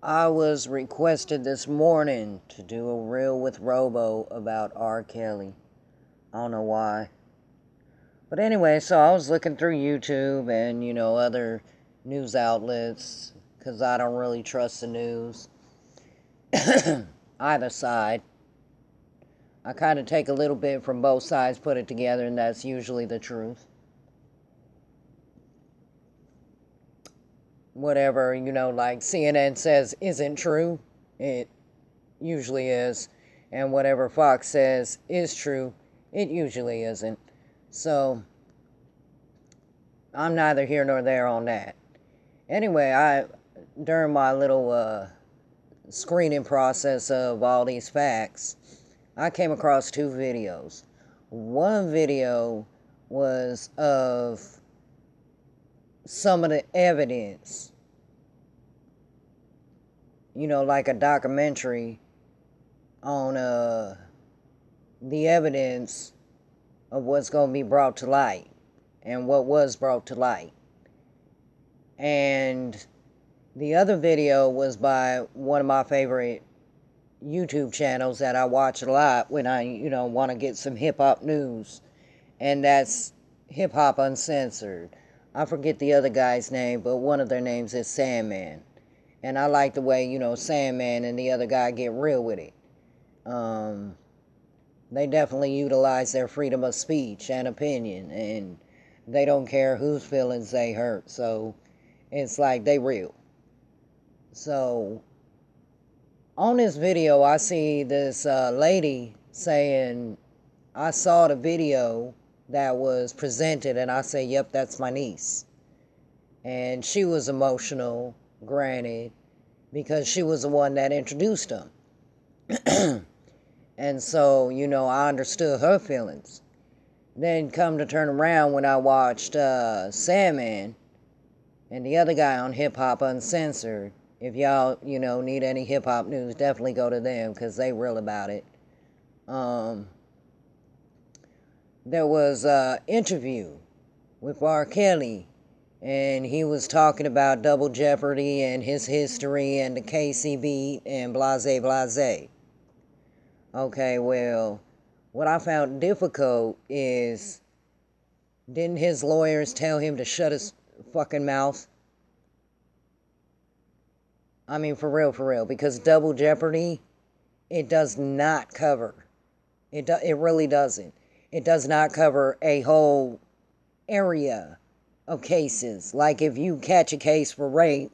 I was requested this morning to do a reel with Robo about R. Kelly. I don't know why. But anyway, so I was looking through YouTube and, other news outlets because I don't really trust the news. Either side. I kind of take a little bit from both sides, put it together, and that's usually the truth. Whatever, like CNN says isn't true, it usually is. And whatever Fox says is true, it usually isn't. So, I'm neither here nor there on that. Anyway, during my little screening process of all these facts, I came across two videos. One video was of some of the evidence, like a documentary on the evidence of what's going to be brought to light and what was brought to light. And the other video was by one of my favorite YouTube channels that I watch a lot when I, want to get some hip hop news. And that's Hip Hop Uncensored. I forget the other guy's name, but one of their names is Sandman. And I like the way, Sandman and the other guy get real with it. They definitely utilize their freedom of speech and opinion, and they don't care whose feelings they hurt. So it's like they real. So on this video, I see this lady saying, I saw the video that was presented, and I say, yep, that's my niece. And she was emotional, granted, because she was the one that introduced them. And so, I understood her feelings. Then come to turn around when I watched Sandman and the other guy on Hip Hop Uncensored. If y'all, need any hip hop news, definitely go to them because they real about it. There was an interview with R. Kelly, and he was talking about Double Jeopardy and his history and the case he beat and blase blase. Okay, well, what I found difficult is, didn't his lawyers tell him to shut his fucking mouth? I mean, for real, because Double Jeopardy, it does not cover. It really doesn't. It does not cover a whole area of cases. Like if you catch a case for rape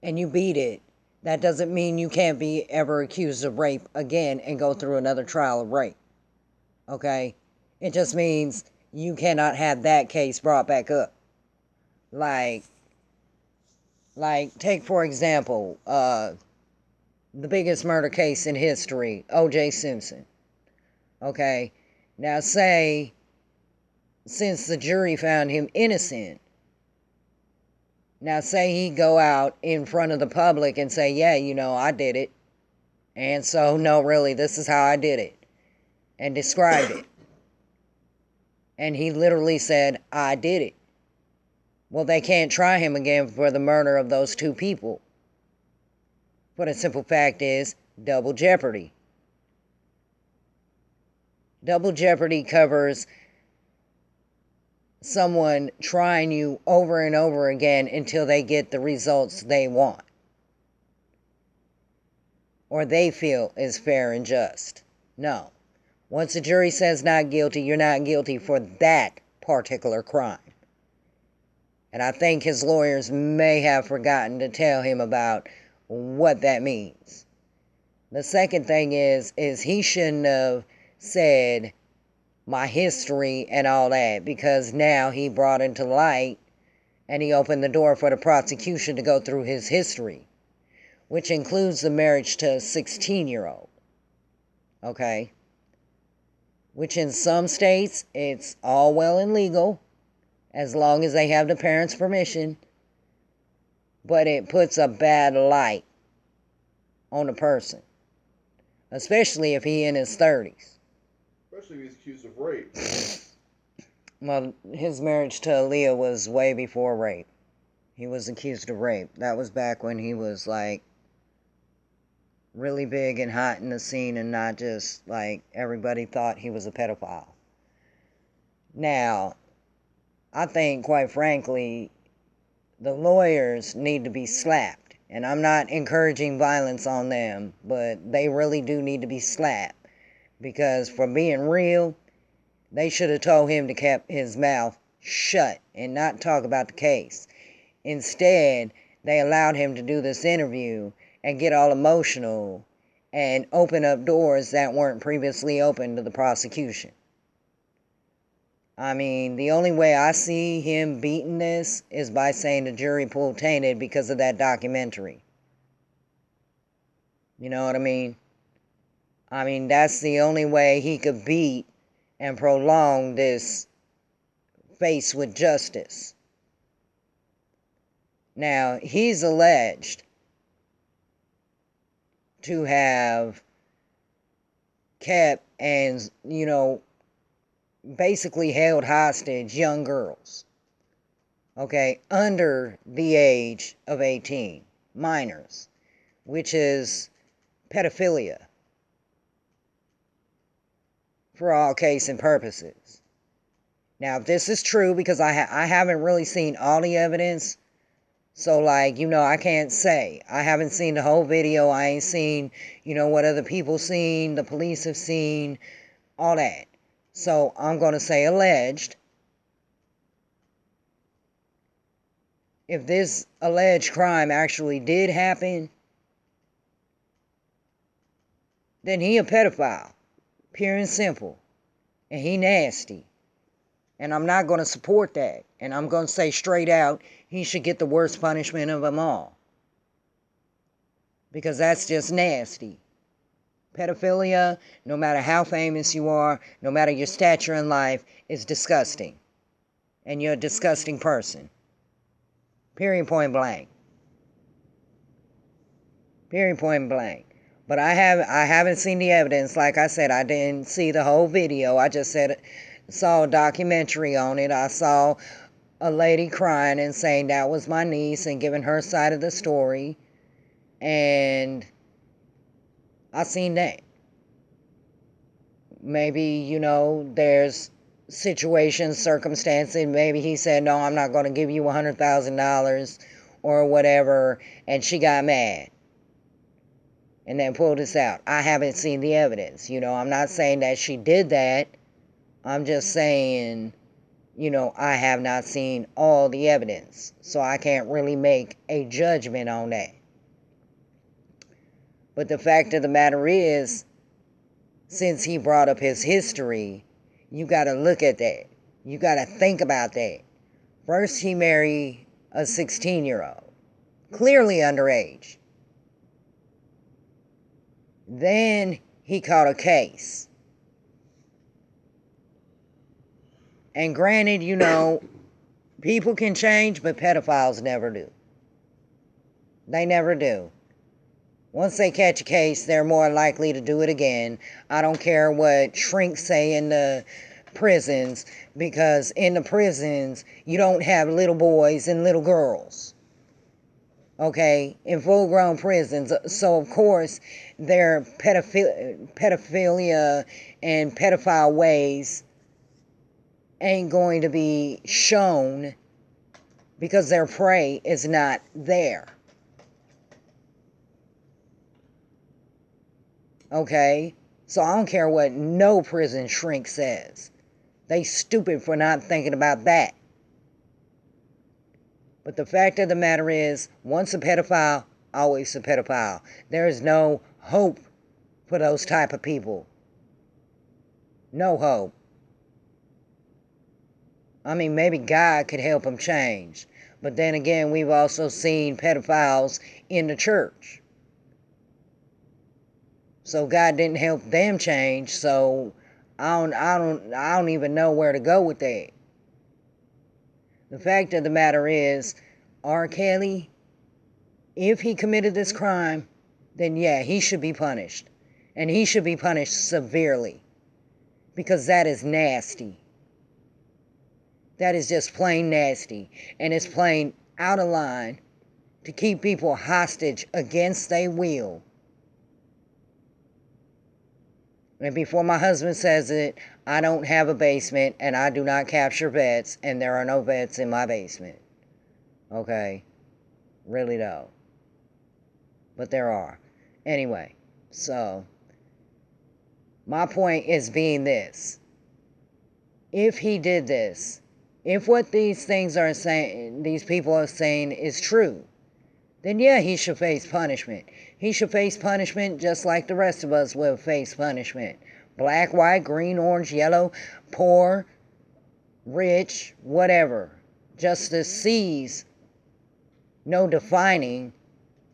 and you beat it, that doesn't mean you can't be ever accused of rape again and go through another trial of rape. Okay? It just means you cannot have that case brought back up. Like take for example, the biggest murder case in history, O.J. Simpson. Okay? Now say, since the jury found him innocent, now say he go out in front of the public and say, yeah, I did it. And so, no, really, this is how I did it. And described it. And he literally said, I did it. Well, they can't try him again for the murder of those two people. But the simple fact is, double jeopardy. Double jeopardy covers someone trying you over and over again until they get the results they want, or they feel is fair and just. No. Once the jury says not guilty, you're not guilty for that particular crime. And I think his lawyers may have forgotten to tell him about what that means. The second thing is he shouldn't have said my history and all that, because now he brought into light and he opened the door for the prosecution to go through his history, which includes the marriage to a 16-year-old. Okay? Which in some states, it's all well and legal, as long as they have the parents' permission, but it puts a bad light on a person, especially if he in his 30s. Especially if he's accused of rape. Well, his marriage to Aaliyah was way before rape. He was accused of rape. That was back when he was like really big and hot in the scene and not just like everybody thought he was a pedophile. Now, I think, quite frankly, the lawyers need to be slapped. And I'm not encouraging violence on them, but they really do need to be slapped. Because for being real, they should have told him to keep his mouth shut and not talk about the case. Instead, they allowed him to do this interview and get all emotional and open up doors that weren't previously open to the prosecution. I mean, the only way I see him beating this is by saying the jury pool tainted because of that documentary. You know what I mean? I mean, that's the only way he could beat and prolong this face with justice. Now, he's alleged to have kept and, basically held hostage young girls, okay, under the age of 18, minors, which is pedophilia for all case and purposes. Now, if this is true, because I haven't really seen all the evidence, so I can't say. I haven't seen the whole video. I ain't seen, what other people seen, the police have seen, all that. So I'm going to say alleged. If this alleged crime actually did happen, then he a pedophile, pure and simple. And he nasty. And I'm not going to support that. And I'm going to say straight out, he should get the worst punishment of them all. Because that's just nasty. Pedophilia, no matter how famous you are, no matter your stature in life, is disgusting. And you're a disgusting person. Period, point blank. Period, point blank. But I haven't seen the evidence. Like I said, I didn't see the whole video. I just saw a documentary on it. I saw a lady crying and saying that was my niece and giving her side of the story. And I seen that. Maybe, there's situations, circumstances. Maybe he said, no, I'm not going to give you $100,000 or whatever. And she got mad. And then pulled this out. I haven't seen the evidence. I'm not saying that she did that. I'm just saying, I have not seen all the evidence. So I can't really make a judgment on that. But the fact of the matter is, since he brought up his history, you got to look at that. You got to think about that. First, he married a 16-year-old, clearly underage. Then he caught a case. And granted, people can change, but pedophiles never do. They never do. Once they catch a case, they're more likely to do it again. I don't care what shrinks say in the prisons, because in the prisons, you don't have little boys and little girls. Okay, in full-grown prisons. So, of course, their pedophilia and pedophile ways ain't going to be shown because their prey is not there. Okay? So I don't care what no prison shrink says. They stupid for not thinking about that. But the fact of the matter is, once a pedophile, always a pedophile. There is no hope for those type of people. No hope. I mean, maybe God could help them change. But then again, we've also seen pedophiles in the church. So God didn't help them change, so I don't even know where to go with that. The fact of the matter is, R. Kelly, if he committed this crime, then yeah, he should be punished. And he should be punished severely. Because that is nasty. That is just plain nasty. And it's plain out of line to keep people hostage against their will. And before my husband says it, I don't have a basement and I do not capture vets, and there are no vets in my basement. Okay? Really though. But there are. Anyway, so my point is being this. If he did this, if what these things are saying, these people are saying is true, then yeah, he should face punishment. He should face punishment just like the rest of us will face punishment. Black, white, green, orange, yellow, poor, rich, whatever. Justice sees no defining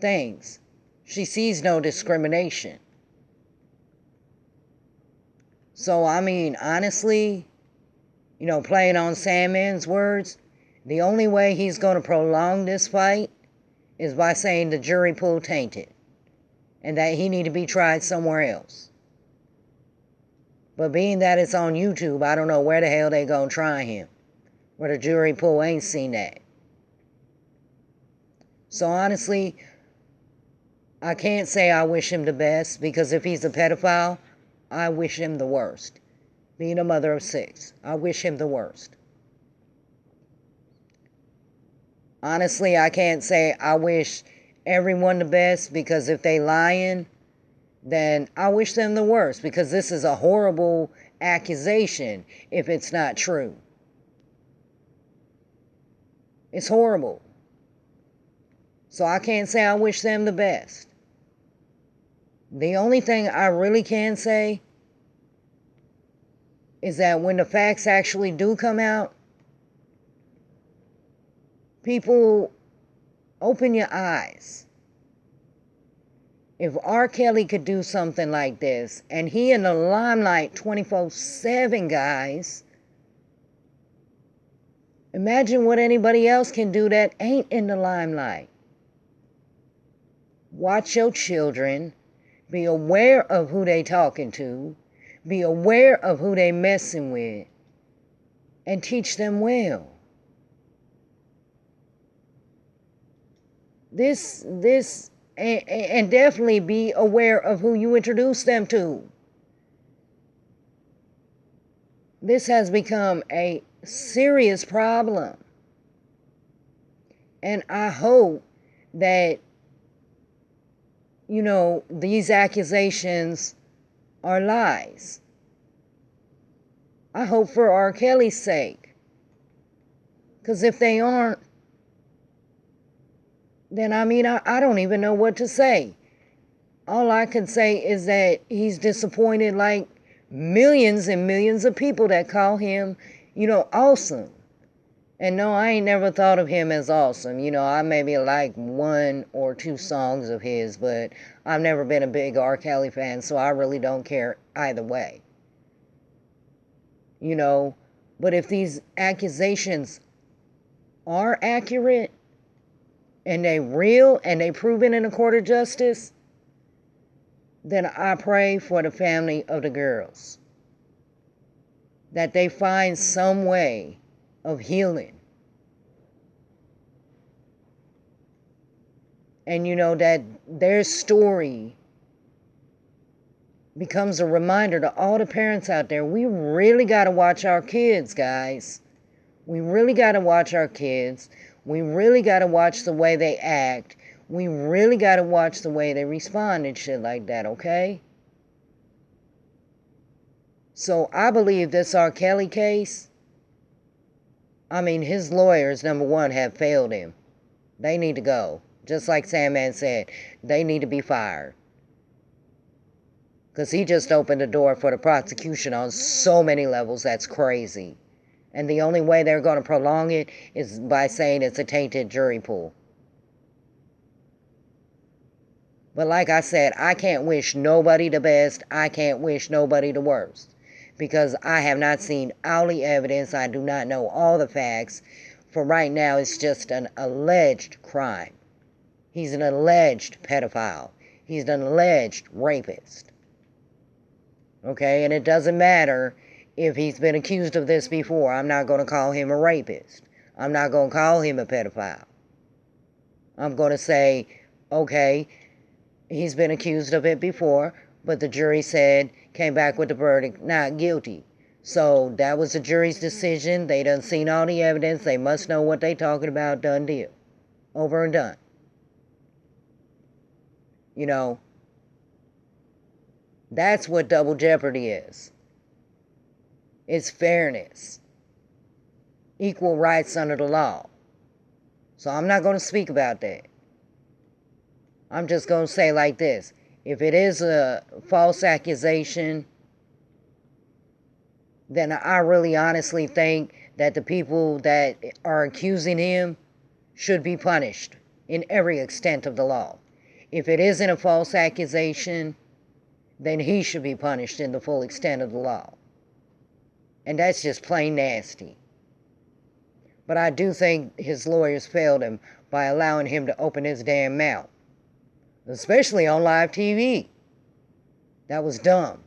things. She sees no discrimination. So, I mean, honestly, playing on Sandman's words, the only way he's going to prolong this fight is by saying the jury pool tainted and that he need to be tried somewhere else. But being that it's on YouTube, I don't know where the hell they gonna try him, where the jury pool ain't seen that. So honestly, I can't say I wish him the best, because if he's a pedophile, I wish him the worst. Being a mother of 6, I wish him the worst. Honestly, I can't say I wish everyone the best, because if they lying, then I wish them the worst, because this is a horrible accusation if it's not true. It's horrible. So I can't say I wish them the best. The only thing I really can say is that when the facts actually do come out, people, open your eyes. If R. Kelly could do something like this, and he in the limelight 24/7, guys, imagine what anybody else can do that ain't in the limelight. Watch your children. Be aware of who they talking to. Be aware of who they messing with. And teach them well. And definitely be aware of who you introduce them to. This has become a serious problem. And I hope that, these accusations are lies. I hope for R. Kelly's sake. Because if they aren't, then I don't even know what to say. All I can say is that he's disappointed like millions and millions of people that call him, awesome. And no, I ain't never thought of him as awesome. I maybe like 1 or 2 songs of his, but I've never been a big R. Kelly fan, so I really don't care either way. But if these accusations are accurate, and they real, and they proven in a court of justice, then I pray for the family of the girls, that they find some way of healing. And that their story becomes a reminder to all the parents out there. We really got to watch our kids, guys. We really got to watch our kids. We really got to watch the way they act. We really got to watch the way they respond and shit like that, okay? So I believe this R. Kelly case, his lawyers, number one, have failed him. They need to go. Just like Sandman said, they need to be fired. Because he just opened the door for the prosecution on so many levels, that's crazy. And the only way they're going to prolong it is by saying it's a tainted jury pool. But like I said, I can't wish nobody the best. I can't wish nobody the worst. Because I have not seen all the evidence. I do not know all the facts. For right now, it's just an alleged crime. He's an alleged pedophile. He's an alleged rapist. Okay, and it doesn't matter if he's been accused of this before. I'm not going to call him a rapist. I'm not going to call him a pedophile. I'm going to say, okay, he's been accused of it before. but the jury came back with the verdict, not guilty. So that was the jury's decision. They done seen all the evidence. They must know what they talking about. Done deal. Over and done. You know, that's what double jeopardy is. It's fairness. Equal rights under the law. So I'm not going to speak about that. I'm just going to say like this. If it is a false accusation, then I really honestly think that the people that are accusing him should be punished in every extent of the law. If it isn't a false accusation, then he should be punished in the full extent of the law. And that's just plain nasty. But I do think his lawyers failed him by allowing him to open his damn mouth. Especially on live TV. That was dumb.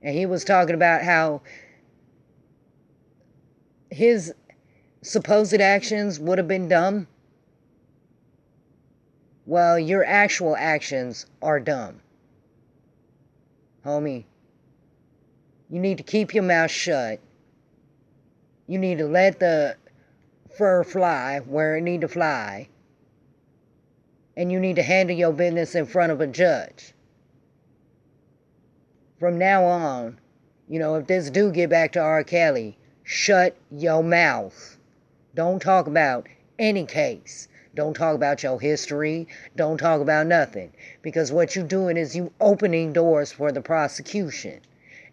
And he was talking about how his supposed actions would have been dumb. Well, your actual actions are dumb. Homie, you need to keep your mouth shut. You need to let the fur fly where it need to fly. And you need to handle your business in front of a judge. From now on, if this do get back to R. Kelly, shut your mouth. Don't talk about any case. Don't talk about your history. Don't talk about nothing. Because what you're doing is you opening doors for the prosecution.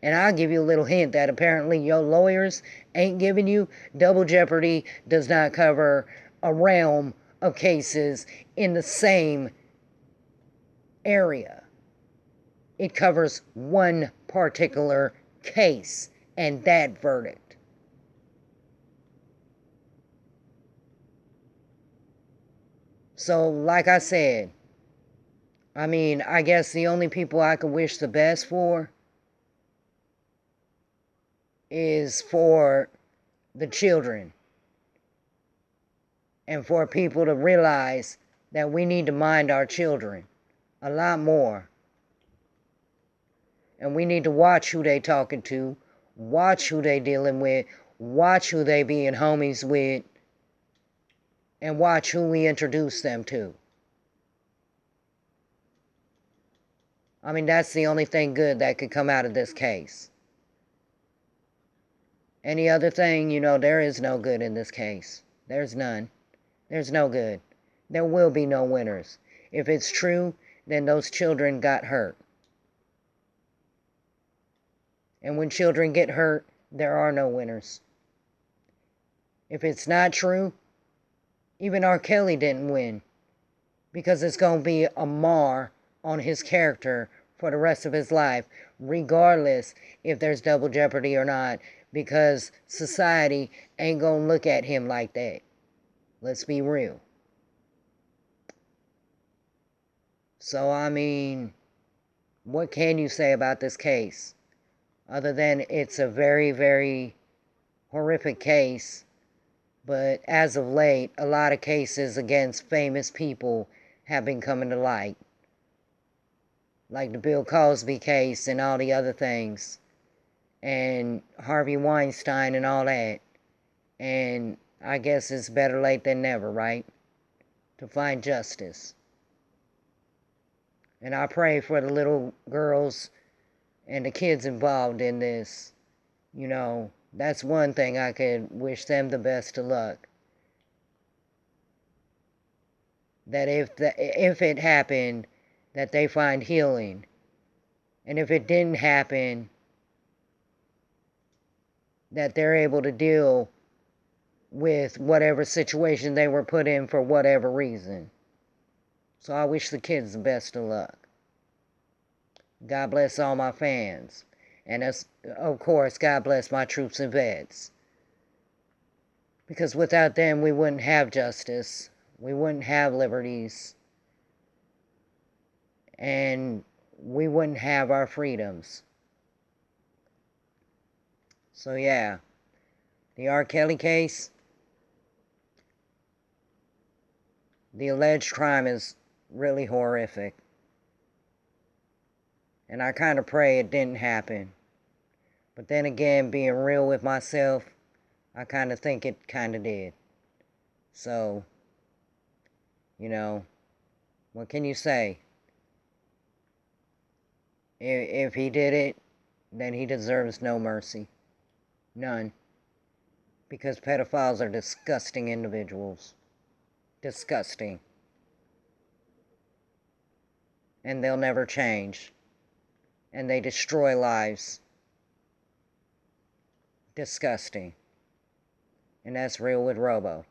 And I'll give you a little hint that apparently your lawyers ain't giving you. Double jeopardy does not cover a realm of cases in the same area. It covers one particular case and that verdict. So, like I said, I guess the only people I could wish the best for is for the children. And for people to realize that we need to mind our children a lot more. And we need to watch who they talking to, watch who they dealing with, watch who they being homies with, and watch who we introduce them to. That's the only thing good that could come out of this case. Any other thing, there is no good in this case. There's none. There's no good. There will be no winners. If it's true, then those children got hurt. And when children get hurt, there are no winners. If it's not true, even R. Kelly didn't win. Because it's going to be a mar on his character for the rest of his life, regardless if there's double jeopardy or not, because society ain't going to look at him like that. Let's be real. So, what can you say about this case? Other than it's a very, very horrific case. But as of late, a lot of cases against famous people have been coming to light. Like the Bill Cosby case and all the other things. And Harvey Weinstein and all that. And I guess it's better late than never, right? To find justice. And I pray for the little girls and the kids involved in this. That's one thing I could wish them the best of luck. That if it happened, that they find healing. And if it didn't happen, that they're able to deal with whatever situation they were put in for whatever reason. So I wish the kids the best of luck. God bless all my fans. And of course, God bless my troops and vets. Because without them, we wouldn't have justice. We wouldn't have liberties. And we wouldn't have our freedoms. So yeah, the R. Kelly case, the alleged crime is really horrific. And I kind of pray it didn't happen. But then again, being real with myself, I kind of think it kind of did. So, you know, what can you say? If he did it, then he deserves no mercy. None. Because pedophiles are disgusting individuals. Disgusting. And they'll never change. And they destroy lives. Disgusting. And that's real with Robo.